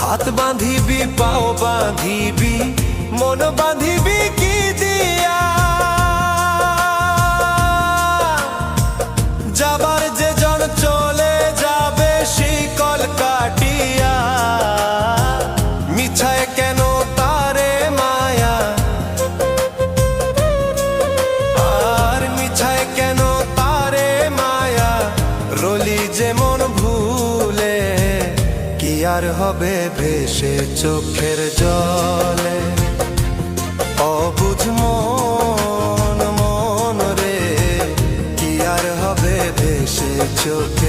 হাত বাঁধিবি পাও বাঁধিবি মন বাঁধিবি কি দিয়া যাবার যে জন চলে যাবে শিকল কাটিয়া মিছায় কেন তারে মায়া আর মিছায় কেন তারে মায়া রলি যেমন ভুলে কি আর হবে ভেসে চোখের জলে অবুঝ মন মন রে কি আর হবে ভেসে চোখে